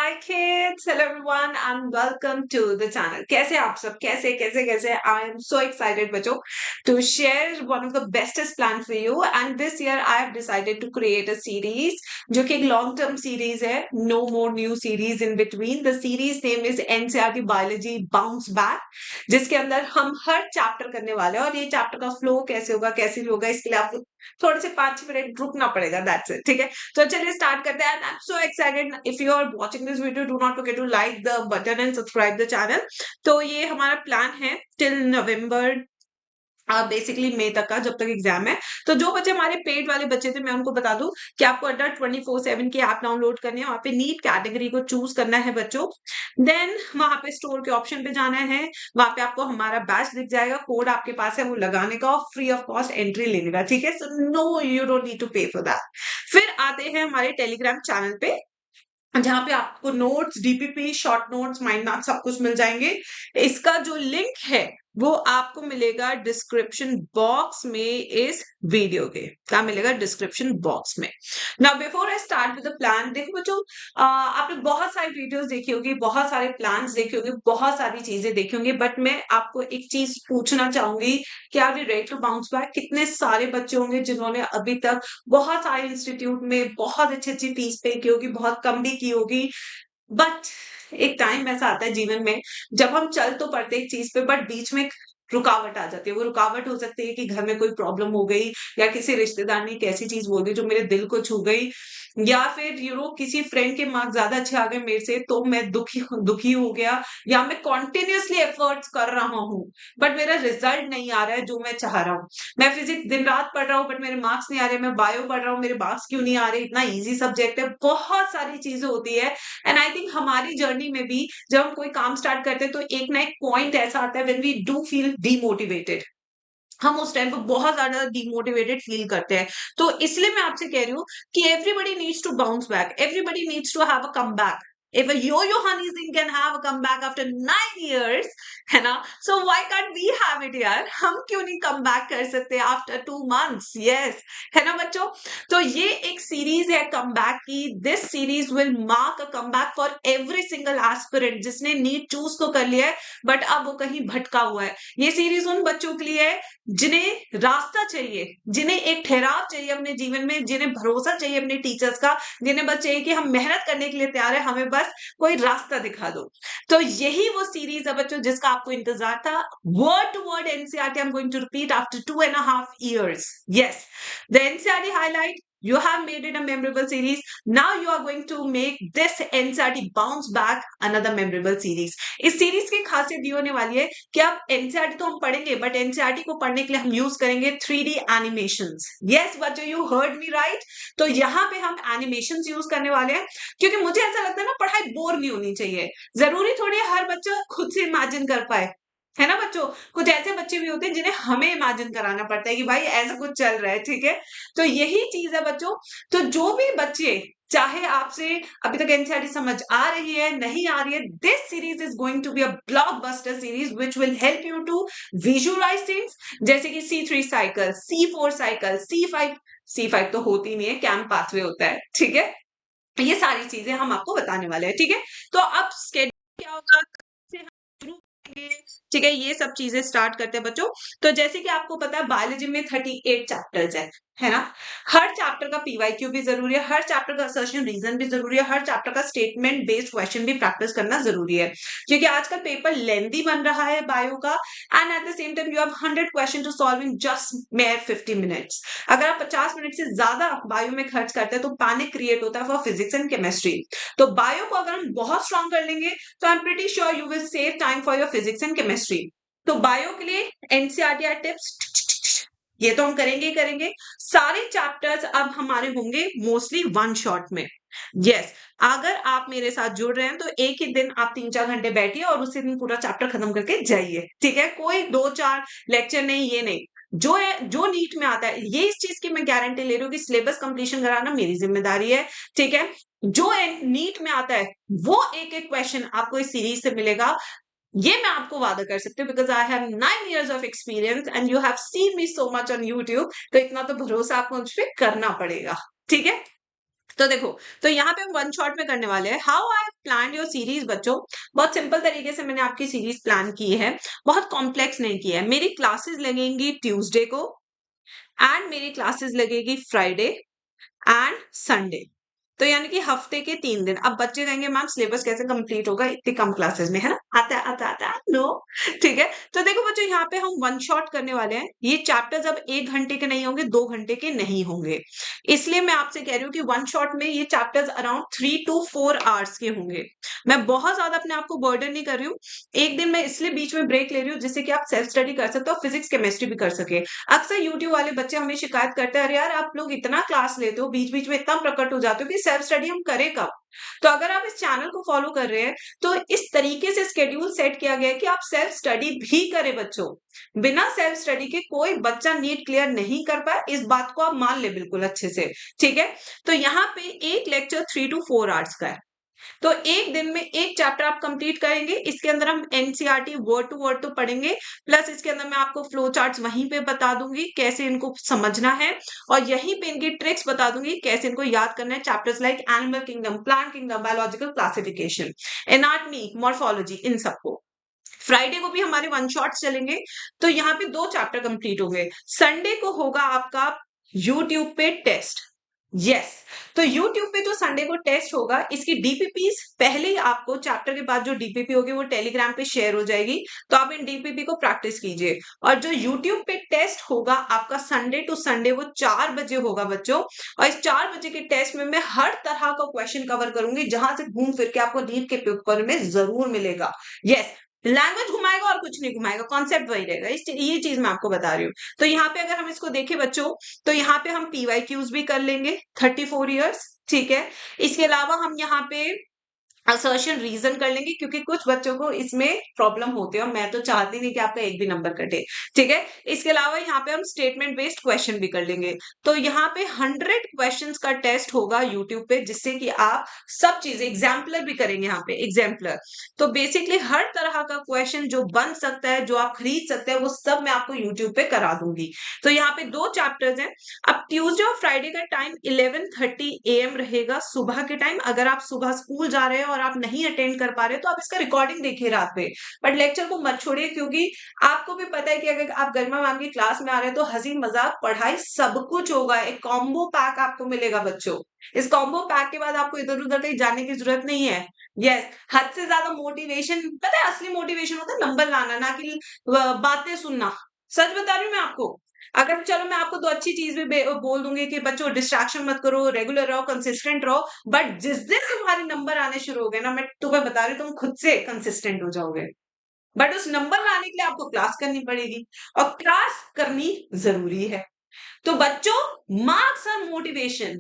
Hi kids, hello everyone and welcome to the channel. कैसे आप सब कैसे कैसे कैसे I am so excited बच्चों to share one of the bestest plan for you and this year I have decided to create a series जो कि एक long term series है. No more new series in between. The series name is NCERT Biology Bounce Back जिसके अंदर हम हर chapter करने वाले हैं और ये चैप्टर का फ्लो कैसे होगा कैसे नहीं होगा इसके लिए आपको थोड़े से 5 मिनट रुकना पड़ेगा. That's it. ठीक है, तो चलिए स्टार्ट करते हैं. I am so excited. If you are watching this video do not forget to like the button and subscribe the channel. तो ये हमारा प्लान है टिल नवंबर, बेसिकली मई तक का, जब तक एग्जाम है. तो जो बच्चे हमारे पेड वाले बच्चे थे मैं उनको बता दूं कि आपको अड्डा 24/7 की ऐप डाउनलोड करनी है. वहां पे नीट कैटेगरी को चूज करना है बच्चों. देन वहां पे स्टोर के ऑप्शन पे जाना है. वहां पे आपको हमारा बैच दिख जाएगा. कोड आपके पास है वो लगाने का और फ्री ऑफ कॉस्ट एंट्री लेने का. ठीक है, so no you don't need to pay for that. फिर आते हैं हमारे टेलीग्राम चैनल पे जहां पे आपको notes, DPP, short notes, mind map सब कुछ मिल जाएंगे. इसका जो लिंक है वो आपको मिलेगा डिस्क्रिप्शन बॉक्स में. इस वीडियो के क्या मिलेगा डिस्क्रिप्शन बॉक्स में. Now before I start with the plan, देखो बच्चों, आपने बहुत सारी वीडियोस देखी होगी, बहुत सारे प्लान्स देखे होंगे, बहुत सारी चीजें देखी होंगी, बट मैं आपको एक चीज पूछना चाहूंगी कि are you ready to bounce back. कितने सारे बच्चे होंगे जिन्होंने अभी तक बहुत सारे इंस्टीट्यूट में बहुत अच्छी अच्छी फीस पे की होगी, बहुत कम भी की होगी, बट एक टाइम ऐसा आता है जीवन में जब हम चल तो पड़ते एक चीज पे बट बीच में एक रुकावट आ जाती है. वो रुकावट हो सकती है कि घर में कोई प्रॉब्लम हो गई या किसी रिश्तेदार ने एक ऐसी चीज बोल दी जो मेरे दिल को छू गई, या फिर किसी फ्रेंड के मार्क्स ज्यादा अच्छे आ गए मेरे से तो मैं दुखी दुखी हो गया, या मैं कॉन्टिन्यूसली एफर्ट्स कर रहा हूँ बट मेरा रिजल्ट नहीं आ रहा है जो मैं चाह रहा हूँ. मैं फिजिक्स दिन रात पढ़ रहा हूँ बट मेरे मार्क्स नहीं आ रहे. मैं बायो पढ़ रहा हूँ, मेरे मार्क्स क्यों नहीं आ रहे, इतना इजी सब्जेक्ट है. बहुत सारी चीजें होती है. एंड आई थिंक हमारी जर्नी में भी जब हम कोई काम स्टार्ट करते हैं तो एक ना एक पॉइंट ऐसा आता है when we do feel demotivated. हम उस टाइम पे बहुत ज्यादा डीमोटिवेटेड फील करते हैं. तो इसलिए मैं आपसे कह रही हूँ कि everybody needs to bounce back, everybody needs to have a come back. If a yo-yo honey singh can have a comeback after 9 years, है ना, so why can't we have it यार. हम क्यों नहीं कम बैक कर सकते after 2 months. Yes, है ना बच्चों. तो ये एक सीरीज है कम बैक की. This series will mark a come back for every single aspirant जिसने नीट चूज तो कर लिया है बट अब वो कहीं भटका हुआ है. ये सीरीज उन बच्चों के लिए है जिन्हें रास्ता चाहिए, जिन्हें एक ठहराव चाहिए अपने जीवन में, जिन्हें भरोसा चाहिए अपने टीचर्स का, जिन्हें बस चाहिए कि हम मेहनत करने के लिए तैयार है, हमें बस कोई रास्ता दिखा दो. तो यही वो सीरीज है बच्चों जिसका आपको इंतजार था. Word to word NCERT I am going to repeat after 2.5 years. Yes, the NCERT highlight. You have made it a memorable series. Now you are going to make this NCERT bounce back another memorable series. इस series की खासियत ये होने वाली है कि अब NCERT तो हम पढ़ेंगे बट एनसीईआरटी को पढ़ने के लिए हम यूज करेंगे 3D एनिमेशंस. यस बच्चों, यू हर्ड मी राइट. तो यहाँ पे हम एनिमेशंस यूज करने वाले हैं क्योंकि मुझे ऐसा लगता है ना पढ़ाई बोर नहीं होनी चाहिए. जरूरी थोड़ी है हर बच्चा खुद से इमेजिन कर पाए, है ना बच्चों. कुछ ऐसे बच्चे भी होते हैं जिन्हें हमें इमेजिन कराना पड़ता है कि भाई ऐसा कुछ चल रहा है. ठीक है, तो यही चीज है बच्चों. तो जो भी बच्चे, चाहे आपसे अभी तक एनसीईआरटी समझ आ रही है नहीं आ रही है, this series is going to be a blockbuster series which will help you to visualise things जैसे कि C3 cycle, C4 cycle, C5 तो होती नहीं है, कैंप पाथवे होता है. ठीक है, ये सारी चीजें हम आपको बताने वाले हैं. ठीक है, तो अब स्केड्यूल क्या होगा, से हम शुरू करेंगे. ठीक है, ये सब चीजें स्टार्ट करते हैं बच्चों. तो जैसे कि आपको पता है बायोलॉजी में 38 चैप्टर्स है ना. हर चैप्टर का पीवाईक्यू भी जरूरी है, हर चैप्टर का असर्शन रीजन भी जरूरी है, हर चैप्टर का स्टेटमेंट बेस्ड क्वेश्चन भी प्रैक्टिस करना जरूरी है क्योंकि आजकल पेपर लेंदी बन रहा है बायो का. And at the same time you have 100 question to solve in just mere 50 minutes. अगर आप 50 मिनट से ज्यादा बायो में खर्च करते हैं तो पैनिक क्रिएट होता है फॉर फिजिक्स एंड केमिस्ट्री. तो बायो को अगर हम बहुत स्ट्रॉन्ग कर लेंगे तो I am pretty sure you will save time for your physics and chemistry. तो बायो के लिए एनसीईआरटी टिप्स ये तो हम करेंगे ही करेंगे. सारे चैप्टर्स अब हमारे होंगे मोस्टली वन शॉट में. यस, अगर आप मेरे साथ जुड़ रहे हैं तो एक ही दिन आप 3-4 घंटे बैठिए और उसी दिन पूरा चैप्टर खत्म करके जाइए. ठीक है, कोई 2-4 लेक्चर नहीं, ये नहीं. जो है जो नीट में आता है ये इस चीज की मैं गारंटी ले रही हूँ कि सिलेबस कंप्लीशन कराना मेरी जिम्मेदारी है. ठीक है, जो नीट में आता है वो एक एक क्वेश्चन आपको इस सीरीज से मिलेगा. ये मैं आपको वादा कर सकती हूँ because I have 9 years of experience and you have seen me so much on YouTube. तो इतना तो भरोसा आपको मुझ पे करना पड़ेगा. ठीक है, तो देखो, तो यहाँ पे हम वन शॉट में करने वाले हैं। How I plan your series बच्चों, बहुत सिंपल तरीके से मैंने आपकी सीरीज प्लान की है, बहुत कॉम्प्लेक्स नहीं की है। मेरी क्लासेस लगेंगी ट्यूसडे को, एंड मेरी क्लासेस लगेगी फ्राइडे एंड संडे। तो यानी कि हफ्ते के 3 दिन। अब बच्चे कहेंगे मैम सिलेबस कैसे कंप्लीट होगा इतनी कम क्लासेस में, है ना? आता नो। ठीक है, तो देखो बच्चों, यहाँ पे हम वन शॉट करने वाले हैं। ये चैप्टर्स अब 1 घंटे के नहीं होंगे, 2 घंटे के नहीं होंगे। इसलिए मैं आपसे कह रही हूँ कि वन शॉट में ये चैप्टर्स अराउंड 3 to 4 आवर्स के होंगे। मैं बहुत ज्यादा अपने आप को बर्डन नहीं कर रही हूँ। एक दिन मैं इसलिए बीच में ब्रेक ले रही हूँ जिससे कि आप सेल्फ स्टडी कर सकते हो, फिजिक्स केमिस्ट्री भी कर सके। अक्सर यूट्यूब वाले बच्चे हमें शिकायत करते हैं, अरे यार आप लोग इतना क्लास लेते हो, बीच बीच में इतना प्रकट हो जाते हो कि सेल्फ स्टडी हम करें कब? तो अगर आप इस चैनल को फॉलो कर रहे हैं, तो इस तरीके से स्केड्यूल सेट किया गया है कि आप सेल्फ स्टडी भी करें बच्चों। बिना सेल्फ स्टडी के कोई बच्चा नीट क्लियर नहीं कर पाए, इस बात को आप मान ले बिल्कुल अच्छे से। ठीक है, तो यहाँ पे एक लेक्चर 3 to 4 आवर्स का है। तो एक दिन में एक चैप्टर आप कंप्लीट करेंगे। इसके अंदर हम एनसीईआरटी वर्ड टू वर्ड तो पढ़ेंगे, प्लस इसके अंदर मैं आपको फ्लो चार्ट्स वहीं पे बता दूंगी कैसे इनको समझना है, और यहीं पे इनकी ट्रिक्स बता दूंगी कैसे इनको याद करना है। Chapters like animal kingdom, plant kingdom, biological classification, anatomy, morphology, इन सबको। फ्राइडे को भी हमारे वन शॉट्स चलेंगे, तो यहाँ पे 2 चैप्टर कंप्लीट हो गए। संडे को होगा आपका यूट्यूब पे टेस्ट। यस, तो यूट्यूब पे जो संडे को टेस्ट होगा, इसकी डीपीपीस पहले ही आपको चैप्टर के बाद जो डीपीपी होगी वो टेलीग्राम पे शेयर हो जाएगी। तो आप इन डीपीपी को प्रैक्टिस कीजिए। और जो यूट्यूब पे टेस्ट होगा आपका संडे टू संडे, वो 4 बजे होगा बच्चों। और इस 4 बजे के टेस्ट में मैं हर तरह का क्वेश्चन कवर करूंगी, जहां से घूम फिर के आपको नीट के पेपर में जरूर मिलेगा। यस, लैंग्वेज घुमाएगा और कुछ नहीं घुमाएगा, कॉन्सेप्ट वही रहेगा। ये चीज मैं आपको बता रही हूँ। तो यहाँ पे अगर हम इसको देखें बच्चों, तो यहाँ पे हम पीवाईक्यूज भी कर लेंगे 34 इयर्स। ठीक है, इसके अलावा हम यहाँ पे असर्शन रीजन कर लेंगे, क्योंकि कुछ बच्चों को इसमें प्रॉब्लम होते हैं और मैं तो चाहती नहीं कि आपका एक भी नंबर कटे। ठीक है, इसके अलावा यहाँ पे हम स्टेटमेंट बेस्ड क्वेश्चन भी कर लेंगे। तो यहाँ पे 100 क्वेश्चंस का टेस्ट होगा यूट्यूब पे, जिससे कि आप सब चीजें एग्जाम्पलर भी करेंगे यहाँ पे, एग्जाम्पलर। तो बेसिकली हर तरह का क्वेश्चन जो बन सकता है, जो आप खरीद सकते हैं, वो सब मैं आपको यूट्यूब पे करा दूंगी। तो यहाँ पे 2 चैप्टर्स हैं। अब ट्यूसडे और फ्राइडे का टाइम 11:30 AM रहेगा, सुबह के टाइम। अगर आप सुबह स्कूल जा रहे हैं और आप नहीं अटेंड कर पा रहे तो आप इसका रिकॉर्डिंग देखिए रात में, बट लेक्चर को मत छोड़िए, क्योंकि आपको भी पता है कि अगर आप गरिमा मैम की क्लास में आ रहे हैं तो हंसी मजाक पढ़ाई सब कुछ होगा। एक कॉम्बो पैक आपको मिलेगा बच्चों। इस कॉम्बो पैक के बाद आपको इधर उधर कहीं जाने की जरूरत नहीं है। यस, हद से ज्यादा मोटिवेशन, पता है असली मोटिवेशन होता है नंबर लाना, ना कि बातें सुनना। सच बता रही हूँ मैं आपको। अगर चलो मैं आपको 2 अच्छी चीज भी बोल दूंगी कि बच्चों डिस्ट्रैक्शन मत करो, रेगुलर रहो, कंसिस्टेंट रहो, बट जिस दिन तुम्हारे नंबर आने शुरू हो गए ना, मैं तुम्हें बता रही हूँ, तुम खुद से कंसिस्टेंट हो जाओगे। बट उस नंबर लाने के लिए आपको क्लास करनी पड़ेगी, और क्लास करनी जरूरी है। तो बच्चों, मार्क्स और मोटिवेशन,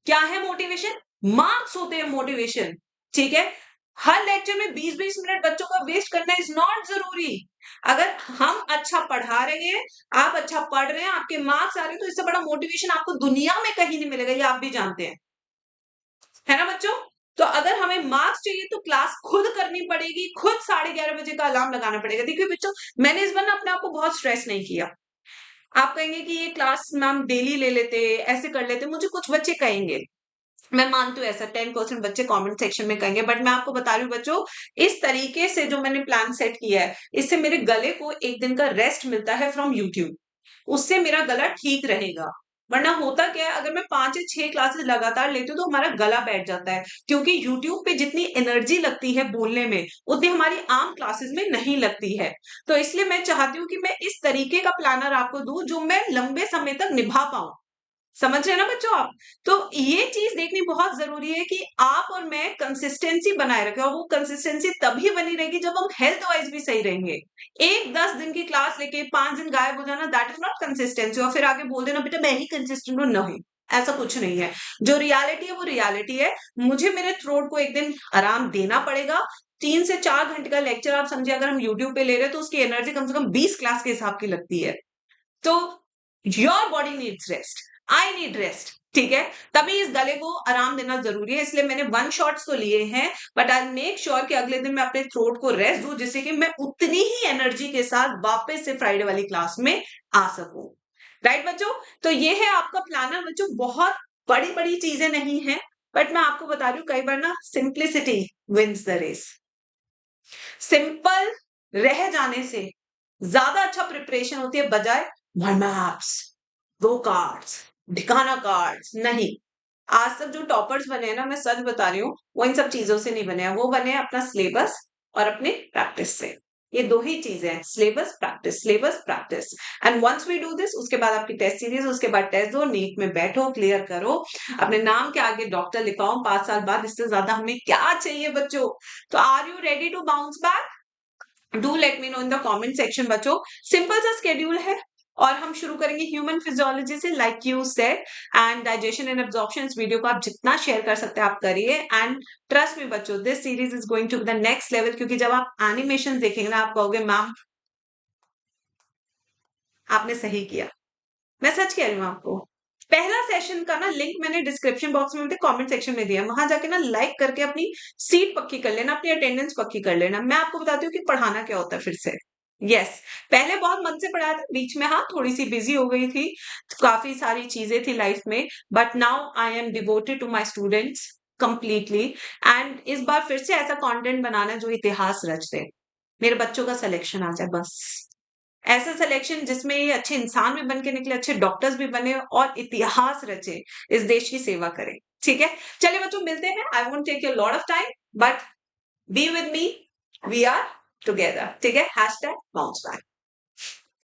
क्या है मोटिवेशन? मार्क्स होते हैं मोटिवेशन। ठीक है, हर लेक्चर में 20-20 मिनट बच्चों का वेस्ट करना इज नॉट जरूरी। अगर हम अच्छा पढ़ा रहे हैं, आप अच्छा पढ़ रहे हैं, आपके मार्क्स आ रहे हैं, तो इससे बड़ा मोटिवेशन आपको दुनिया में कहीं नहीं मिलेगा, ये आप भी जानते हैं, है ना बच्चों? तो अगर हमें मार्क्स चाहिए तो क्लास खुद करनी पड़ेगी, खुद 11:30 बजे का अलार्म लगाना पड़ेगा। देखिए बच्चों, मैंने इस बार ना अपने आप को बहुत स्ट्रेस नहीं किया। आप कहेंगे कि ये क्लास मैम डेली ले लेते, ऐसे कर लेते, मुझे कुछ बच्चे कहेंगे, मैं मानती हूँ ऐसा 10% बच्चे कमेंट सेक्शन में कहेंगे, बट मैं आपको बता रही हूँ बच्चों, इस तरीके से जो मैंने प्लान सेट किया है, इससे मेरे गले को एक दिन का रेस्ट मिलता है फ्रॉम यूट्यूब। उससे मेरा गला ठीक रहेगा। वरना होता क्या है, अगर मैं 5 या 6 क्लासेस लगातार लेती हूँ तो हमारा गला बैठ जाता है, क्योंकि यूट्यूब पे जितनी एनर्जी लगती है बोलने में, उतनी हमारी आम क्लासेस में नहीं लगती है। तो इसलिए मैं चाहती हूँ कि मैं इस तरीके का प्लानर आपको दूं जो मैं लंबे समय तक निभा पाऊं। समझ रहे हैं ना बच्चों आप? तो ये चीज देखनी बहुत जरूरी है कि आप और मैं कंसिस्टेंसी बनाए रखें, और वो कंसिस्टेंसी तभी बनी रहेगी जब हम हेल्थ वाइज भी सही रहेंगे। एक 10 दिन की क्लास लेके 5 दिन गायब हो जाना, दैट इज नॉट कंसिस्टेंसी। और फिर आगे बोल देना बेटा मैं ही कंसिस्टेंट हूं, नहीं, ऐसा कुछ नहीं है। जो रियलिटी है वो रियलिटी है। मुझे मेरे थ्रोट को एक दिन आराम देना पड़ेगा। 3 से 4 घंटे का लेक्चर आप समझिए, अगर हम यूट्यूब पे ले रहे हैं तो उसकी एनर्जी कम से कम 20 क्लास के हिसाब की लगती है। तो your body needs rest, I need rest. ठीक है, तभी इस गले को आराम देना जरूरी है। इसलिए मैंने वन शॉट्स तो लिए हैं, बट आई मेक श्योर कि अगले दिन मैं अपने थ्रोट को रेस्ट दूं, जिससे कि मैं उतनी ही एनर्जी के साथ वापस से फ्राइडे वाली क्लास में आ सकूं। राइट बच्चों? तो ये है आपका प्लानर बच्चों, बहुत बड़ी बड़ी चीजें नहीं है, बट मैं आपको बता रही हूँ कई बार ना simplicity wins the race. Simple रह जाने से ज्यादा अच्छा प्रिपरेशन होती है बजाय वन मैप्स, दो कार्ड्स, ठिकाना कार्ड्स नहीं। आज तक जो टॉपर्स बने हैं ना, मैं सच बता रही हूँ, वो इन सब चीजों से नहीं बने हैं, वो बने हैं अपना सिलेबस और अपने प्रैक्टिस से। ये दो ही चीजें हैं, syllabus practice. And once we do this, उसके बाद आपकी टेस्ट सीरीज, उसके बाद टेस्ट दो, नीट में बैठो, क्लियर करो, अपने नाम के आगे डॉक्टर लिखाओ 5 साल बाद। इससे ज्यादा हमें क्या चाहिए बच्चों? तो are you ready to bounce back? Do let me know in the comment section बच्चों। सिंपल सा स्केड्यूल है और हम शुरू करेंगे ह्यूमन फिजियोलॉजी से, like you said, and digestion and absorption. इस वीडियो को आप जितना शेयर कर सकते हैं आप करिए, एंड ट्रस्ट मी बच्चों, this series is going to be the next level. क्योंकि जब आप एनिमेशन देखेंगे ना, आप कहोगे मैम आपने सही किया। मैं सच कह रही हूँ आपको। पहला सेशन का ना लिंक मैंने डिस्क्रिप्शन बॉक्स में, कमेंट सेक्शन में दिया, वहां जाके ना लाइक करके अपनी सीट पक्की कर लेना, अपनी अटेंडेंस पक्की कर लेना। मैं आपको बताती हूँ कि पढ़ाना क्या होता है फिर से। यस, पहले बहुत मन से पढ़ाया था, बीच में हाँ थोड़ी सी बिजी हो गई थी, काफी सारी चीजें थी लाइफ में, but now I am devoted to my students completely. And इस बार फिर से ऐसा कंटेंट बनाना है जो इतिहास रच दे, मेरे बच्चों का सिलेक्शन आ जाए बस। ऐसा सिलेक्शन जिसमें ये अच्छे इंसान भी बन के निकले, अच्छे डॉक्टर्स भी बने और इतिहास रचे, इस देश की सेवा करें। ठीक है, चलिए बच्चों मिलते हैं। I won't take your lot of time, but be with me, we are together. ठीक है, हैशटैग बाउंस बैक।